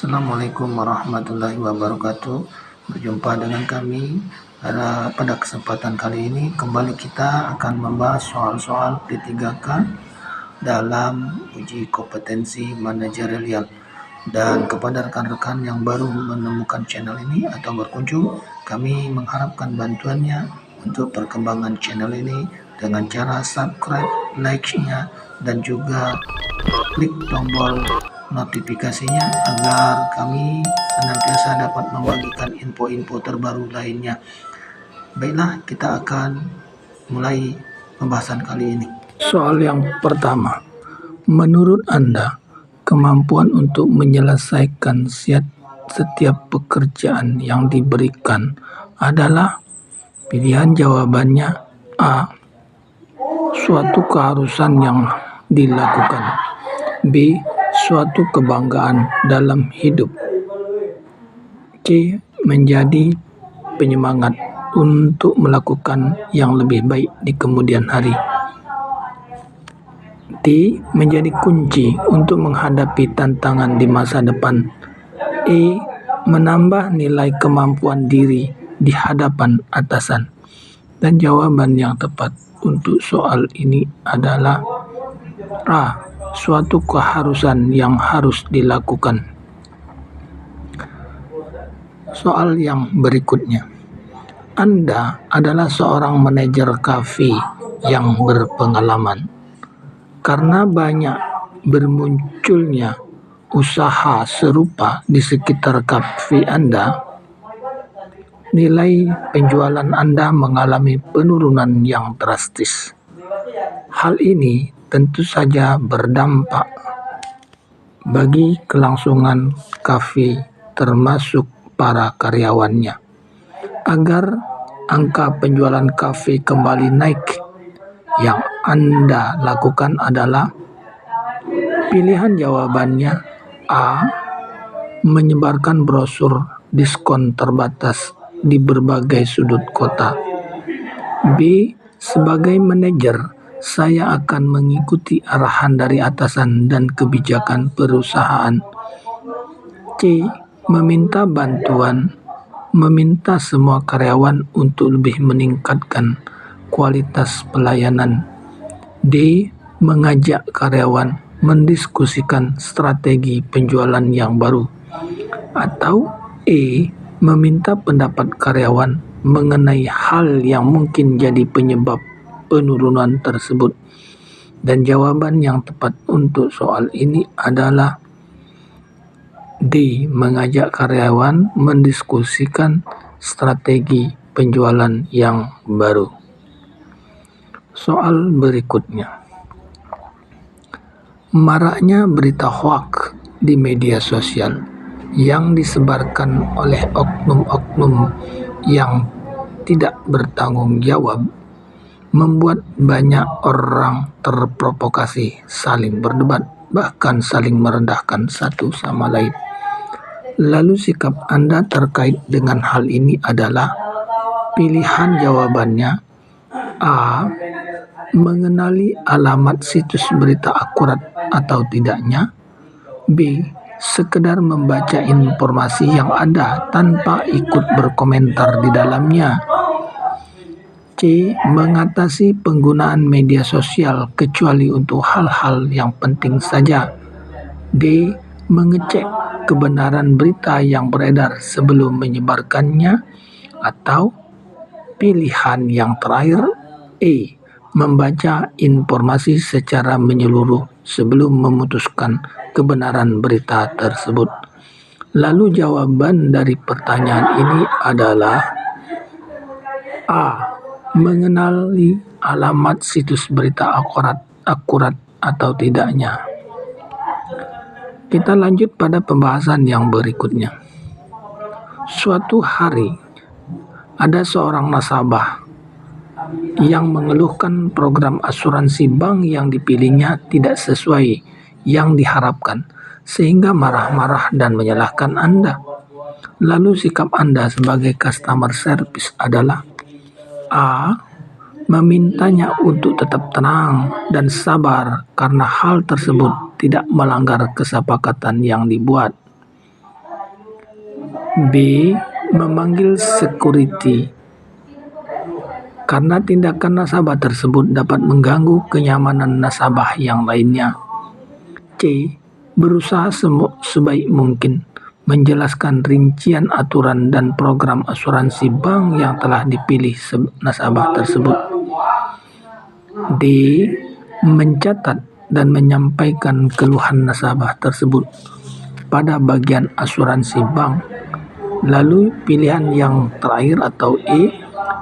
Assalamualaikum warahmatullahi wabarakatuh. Berjumpa dengan kami pada kesempatan kali ini. Kembali kita akan membahas soal-soal P3K dalam uji kompetensi manajerial. Dan kepada rekan-rekan yang baru menemukan channel ini atau berkunjung, kami mengharapkan bantuannya untuk perkembangan channel ini dengan cara subscribe, like-nya, dan juga klik tombol notifikasinya agar kami senantiasa dapat membagikan info-info terbaru lainnya. Baiklah, kita akan mulai pembahasan kali ini. Soal yang pertama, menurut Anda, kemampuan untuk menyelesaikan setiap pekerjaan yang diberikan adalah? Pilihan jawabannya A. Suatu keharusan yang dilakukan. B. Suatu kebanggaan dalam hidup. C. Menjadi penyemangat untuk melakukan yang lebih baik di kemudian hari. D. Menjadi kunci untuk menghadapi tantangan di masa depan. E. Menambah nilai kemampuan diri di hadapan atasan. Dan jawaban yang tepat untuk soal ini adalah A. Suatu keharusan yang harus dilakukan. Soal yang berikutnya. Anda adalah seorang manajer kafe yang berpengalaman. Karena banyak bermunculnya usaha serupa di sekitar kafe Anda, nilai penjualan Anda mengalami penurunan yang drastis. Hal ini tentu saja berdampak bagi kelangsungan kafe termasuk para karyawannya. Agar angka penjualan kafe kembali naik, yang Anda lakukan adalah pilihan jawabannya A. Menyebarkan brosur diskon terbatas di berbagai sudut kota. B. Sebagai manajer, saya akan mengikuti arahan dari atasan dan kebijakan perusahaan. C. Meminta semua karyawan untuk lebih meningkatkan kualitas pelayanan. D. Mengajak karyawan mendiskusikan strategi penjualan yang baru. Atau E. Meminta pendapat karyawan mengenai hal yang mungkin jadi penyebab penurunan tersebut. Dan jawaban yang tepat untuk soal ini adalah D. Mengajak karyawan mendiskusikan strategi penjualan yang baru. Soal berikutnya. Maraknya berita hoaks di media sosial yang disebarkan oleh oknum-oknum yang tidak bertanggung jawab membuat banyak orang terprovokasi, saling berdebat, bahkan saling merendahkan satu sama lain. Lalu sikap Anda terkait dengan hal ini adalah? Pilihan jawabannya A. Mengenali alamat situs berita akurat atau tidaknya. B. Sekedar membaca informasi yang ada tanpa ikut berkomentar di dalamnya. C. Mengatasi penggunaan media sosial kecuali untuk hal-hal yang penting saja. D. Mengecek kebenaran berita yang beredar sebelum menyebarkannya. Atau pilihan yang terakhir E. Membaca informasi secara menyeluruh sebelum memutuskan kebenaran berita tersebut. Lalu jawaban dari pertanyaan ini adalah A. Mengenali alamat situs berita akurat atau tidaknya. Kita lanjut pada pembahasan yang berikutnya. Suatu hari ada seorang nasabah yang mengeluhkan program asuransi bank yang dipilihnya tidak sesuai yang diharapkan, sehingga marah-marah dan menyalahkan Anda. Lalu sikap Anda sebagai customer service adalah A. Memintanya untuk tetap tenang dan sabar karena hal tersebut tidak melanggar kesepakatan yang dibuat. B. Memanggil security karena tindakan nasabah tersebut dapat mengganggu kenyamanan nasabah yang lainnya. C. Berusaha sebaik mungkin menjelaskan rincian aturan dan program asuransi bank yang telah dipilih nasabah tersebut. D. Mencatat dan menyampaikan keluhan nasabah tersebut pada bagian asuransi bank. Lalu pilihan yang terakhir atau E.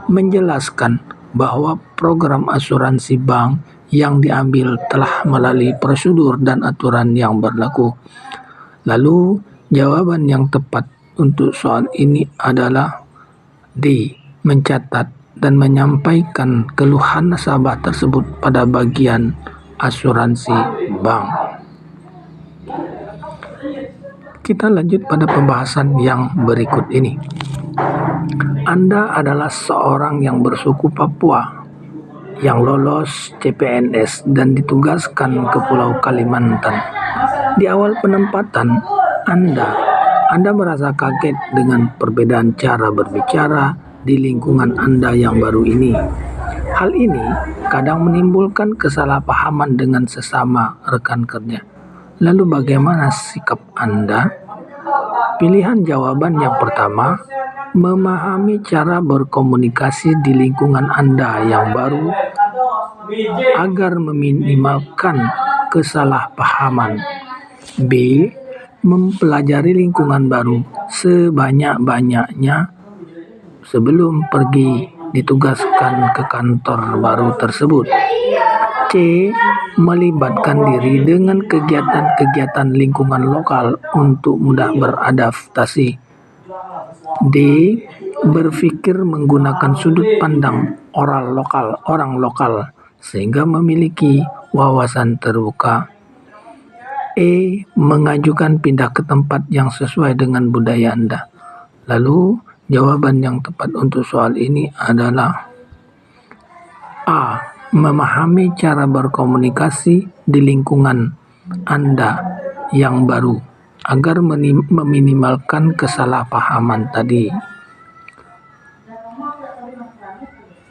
Menjelaskan bahwa program asuransi bank yang diambil telah melalui prosedur dan aturan yang berlaku. Lalu jawaban yang tepat untuk soal ini adalah D. Mencatat dan menyampaikan keluhan nasabah tersebut pada bagian asuransi bank. Kita lanjut pada pembahasan yang berikut ini. Anda adalah seorang yang bersuku Papua yang lolos CPNS dan ditugaskan ke Pulau Kalimantan. Di awal penempatan Anda merasa kaget dengan perbedaan cara berbicara di lingkungan Anda yang baru ini. Hal ini kadang menimbulkan kesalahpahaman dengan sesama rekan kerja. Lalu bagaimana sikap Anda? Pilihan jawaban yang pertama, memahami cara berkomunikasi di lingkungan Anda yang baru agar meminimalkan kesalahpahaman. B. Mempelajari lingkungan baru sebanyak-banyaknya sebelum pergi ditugaskan ke kantor baru tersebut. C. Melibatkan diri dengan kegiatan-kegiatan lingkungan lokal untuk mudah beradaptasi. D. Berpikir menggunakan sudut pandang orang lokal sehingga memiliki wawasan terbuka. E. Mengajukan pindah ke tempat yang sesuai dengan budaya Anda. Lalu jawaban yang tepat untuk soal ini adalah A. Memahami cara berkomunikasi di lingkungan Anda yang baru agar meminimalkan kesalahpahaman tadi.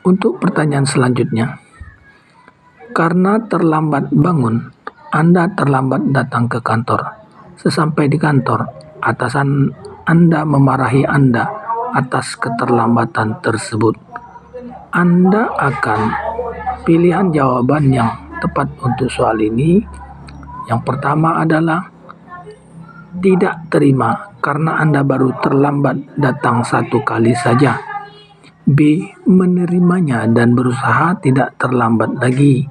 Untuk pertanyaan selanjutnya, karena terlambat bangun, Anda terlambat datang ke kantor. Sesampai di kantor, atasan Anda memarahi Anda atas keterlambatan tersebut. Anda akan pilihan jawaban yang tepat untuk soal ini. Yang pertama adalah tidak terima karena Anda baru terlambat datang satu kali saja. B. Menerimanya dan berusaha tidak terlambat lagi.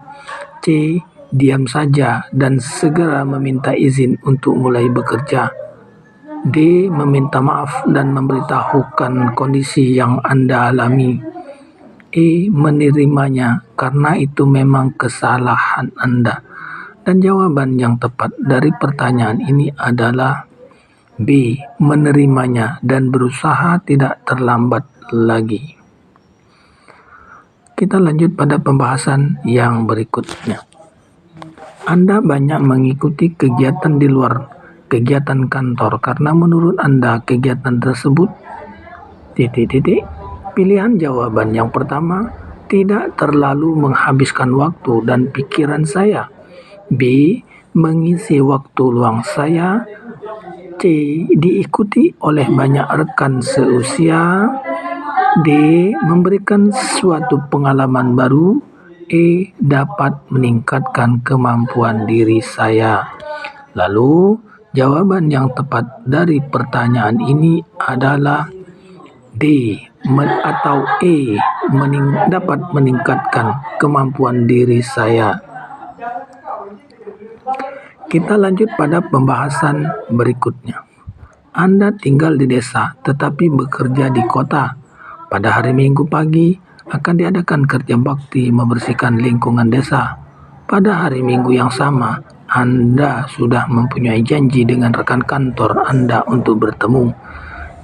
C. Diam saja dan segera meminta izin untuk mulai bekerja. D. Meminta maaf dan memberitahukan kondisi yang Anda alami. E. Menerimanya karena itu memang kesalahan Anda. Dan jawaban yang tepat dari pertanyaan ini adalah B. Menerimanya dan berusaha tidak terlambat lagi. Kita lanjut pada pembahasan yang berikutnya. Anda banyak mengikuti kegiatan di luar kegiatan kantor karena menurut Anda kegiatan tersebut Pilihan jawaban yang pertama, tidak terlalu menghabiskan waktu dan pikiran saya. B. Mengisi waktu luang saya. C. Diikuti oleh banyak rekan seusia. D. Memberikan suatu pengalaman baru. E. Dapat meningkatkan kemampuan diri saya. Lalu, jawaban yang tepat dari pertanyaan ini adalah D atau E. Dapat meningkatkan kemampuan diri saya. Kita lanjut pada pembahasan berikutnya. Anda tinggal di desa tetapi bekerja di kota. Pada hari Minggu pagi akan diadakan kerja bakti membersihkan lingkungan desa. Pada hari Minggu yang sama, Anda sudah mempunyai janji dengan rekan kantor Anda untuk bertemu.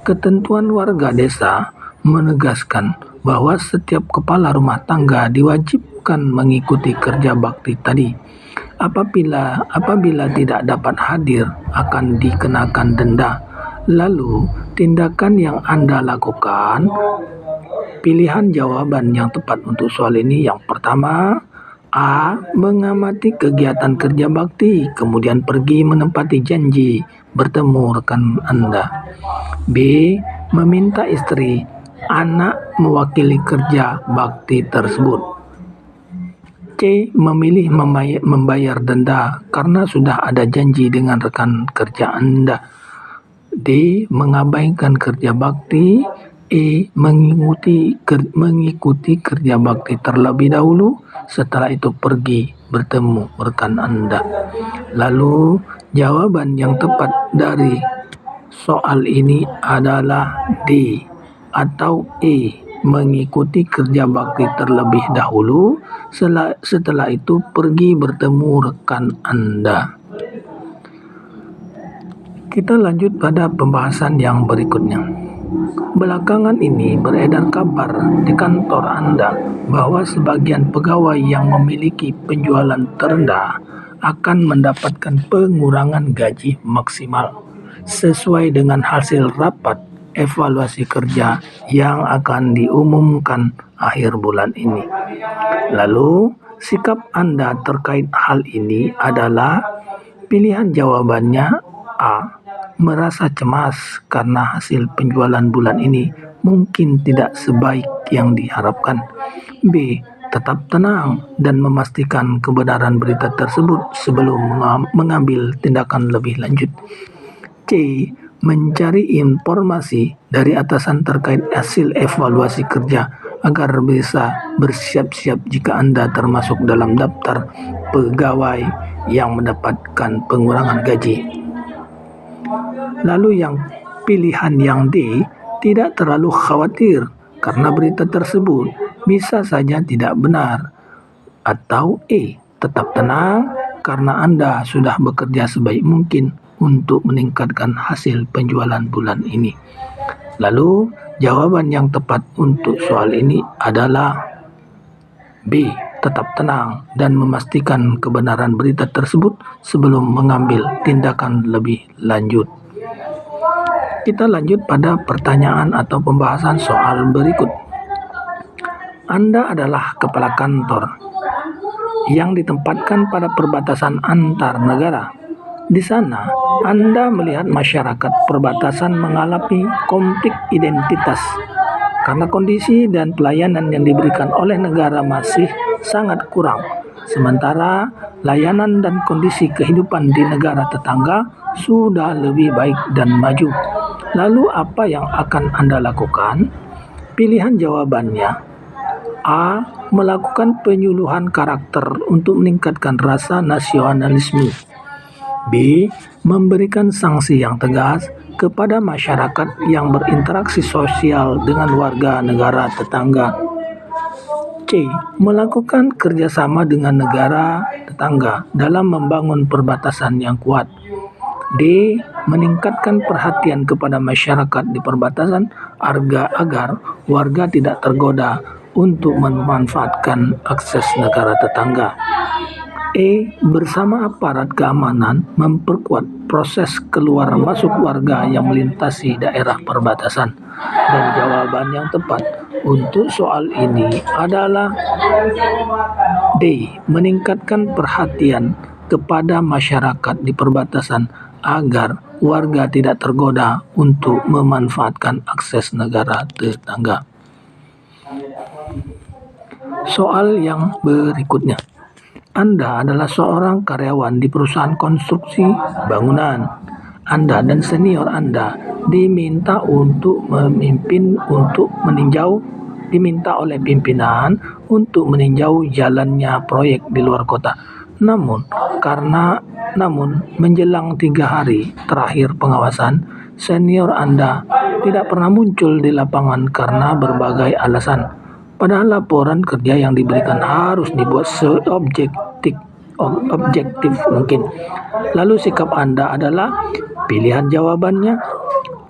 Ketentuan warga desa menegaskan bahwa setiap kepala rumah tangga diwajibkan mengikuti kerja bakti tadi. Apabila tidak dapat hadir, akan dikenakan denda. Lalu, tindakan yang Anda lakukan, pilihan jawaban yang tepat untuk soal ini yang pertama, A. Mengamati kegiatan kerja bakti, kemudian pergi menempati janji bertemu rekan Anda. B. Meminta istri, anak mewakili kerja bakti tersebut. C. Memilih membayar denda karena sudah ada janji dengan rekan kerja Anda. D. Mengabaikan kerja bakti. E. Mengikuti kerja bakti terlebih dahulu, setelah itu pergi bertemu rekan Anda. Lalu jawaban yang tepat dari soal ini adalah D atau E. Mengikuti kerja bakti terlebih dahulu, setelah itu pergi bertemu rekan Anda. Kita lanjut pada pembahasan yang berikutnya. Belakangan ini beredar kabar di kantor Anda bahwa sebagian pegawai yang memiliki penjualan terendah akan mendapatkan pengurangan gaji maksimal sesuai dengan hasil rapat evaluasi kerja yang akan diumumkan akhir bulan ini. Lalu, sikap Anda terkait hal ini adalah pilihan jawabannya A. Merasa cemas karena hasil penjualan bulan ini mungkin tidak sebaik yang diharapkan. B. Tetap tenang dan memastikan kebenaran berita tersebut sebelum mengambil tindakan lebih lanjut. C. Mencari informasi dari atasan terkait hasil evaluasi kerja agar bisa bersiap-siap jika Anda termasuk dalam daftar pegawai yang mendapatkan pengurangan gaji. Lalu yang pilihan yang D, tidak terlalu khawatir karena berita tersebut bisa saja tidak benar. Atau E, tetap tenang karena Anda sudah bekerja sebaik mungkin untuk meningkatkan hasil penjualan bulan ini. Lalu jawaban yang tepat untuk soal ini adalah B, tetap tenang dan memastikan kebenaran berita tersebut sebelum mengambil tindakan lebih lanjut. Kita lanjut pada pertanyaan atau pembahasan soal berikut. Anda adalah kepala kantor yang ditempatkan pada perbatasan antar negara. Di sana, Anda melihat masyarakat perbatasan mengalami konflik identitas karena kondisi dan pelayanan yang diberikan oleh negara masih sangat kurang. Sementara layanan dan kondisi kehidupan di negara tetangga sudah lebih baik dan maju. Lalu apa yang akan Anda lakukan? Pilihan jawabannya A. Melakukan penyuluhan karakter untuk meningkatkan rasa nasionalisme. B. Memberikan sanksi yang tegas kepada masyarakat yang berinteraksi sosial dengan warga negara tetangga. C. Melakukan kerjasama dengan negara tetangga dalam membangun perbatasan yang kuat. D. Meningkatkan perhatian kepada masyarakat di perbatasan agar warga tidak tergoda untuk memanfaatkan akses negara tetangga. E. Bersama aparat keamanan memperkuat proses keluar masuk warga yang melintasi daerah perbatasan. Dan jawaban yang tepat untuk soal ini adalah D. Meningkatkan perhatian kepada masyarakat di perbatasan agar warga tidak tergoda untuk memanfaatkan akses negara tetangga. Soal yang berikutnya. Anda adalah seorang karyawan di perusahaan konstruksi bangunan. Anda dan senior Anda diminta oleh pimpinan untuk meninjau jalannya proyek di luar kota. Namun menjelang 3 hari terakhir pengawasan, senior Anda tidak pernah muncul di lapangan karena berbagai alasan. Padahal laporan kerja yang diberikan harus dibuat seobjektif mungkin. Lalu sikap Anda adalah pilihan jawabannya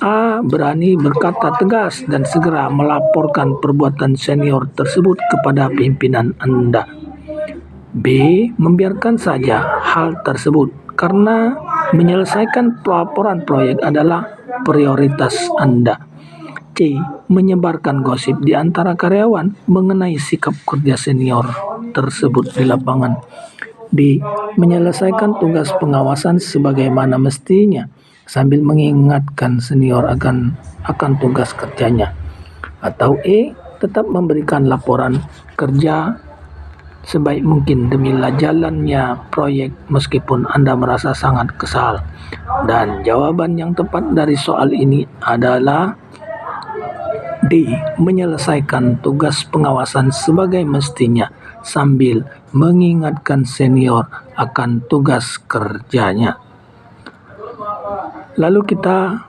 A. Berani berkata tegas dan segera melaporkan perbuatan senior tersebut kepada pimpinan Anda. B. Membiarkan saja hal tersebut karena Menyelesaikan pelaporan proyek adalah prioritas Anda. C. Menyebarkan gosip di antara karyawan mengenai sikap kerja senior tersebut di lapangan. D. Menyelesaikan tugas pengawasan sebagaimana mestinya sambil mengingatkan senior akan tugas kerjanya. Atau E. Tetap memberikan laporan kerja sebaik mungkin demi jalannya proyek meskipun Anda merasa sangat kesal. Dan jawaban yang tepat dari soal ini adalah D. Menyelesaikan tugas pengawasan sebagai mestinya sambil mengingatkan senior akan tugas kerjanya. Lalu kita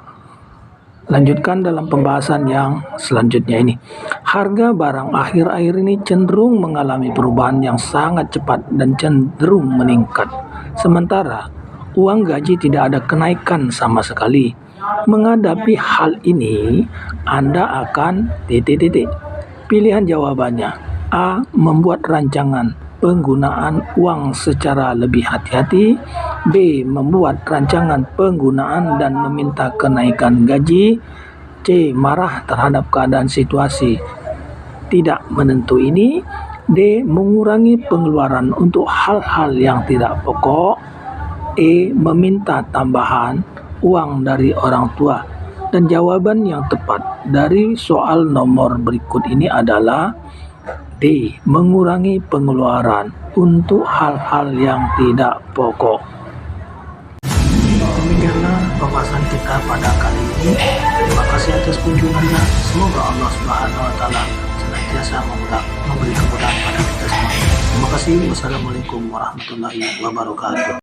lanjutkan dalam pembahasan yang selanjutnya ini. Harga barang akhir-akhir ini cenderung mengalami perubahan yang sangat cepat dan cenderung meningkat. Sementara uang gaji tidak ada kenaikan sama sekali. Menghadapi hal ini, Anda akan Pilihan jawabannya. A. Membuat rancangan penggunaan uang secara lebih hati-hati. B. Membuat rancangan penggunaan dan meminta kenaikan gaji. C. Marah terhadap keadaan situasi tidak menentu ini. D. Mengurangi pengeluaran untuk hal-hal yang tidak pokok. E. Meminta tambahan uang dari orang tua. Dan jawaban yang tepat dari soal nomor berikut ini adalah D. Mengurangi pengeluaran untuk hal-hal yang tidak pokok. Demikianlah pembahasan kita pada kali ini. Terima kasih atas kunjungannya. Semoga Allah Subhanahu wa taala senantiasa memberi kemudahan pada kita semua. Terima kasih. Wassalamualaikum warahmatullahi wabarakatuh.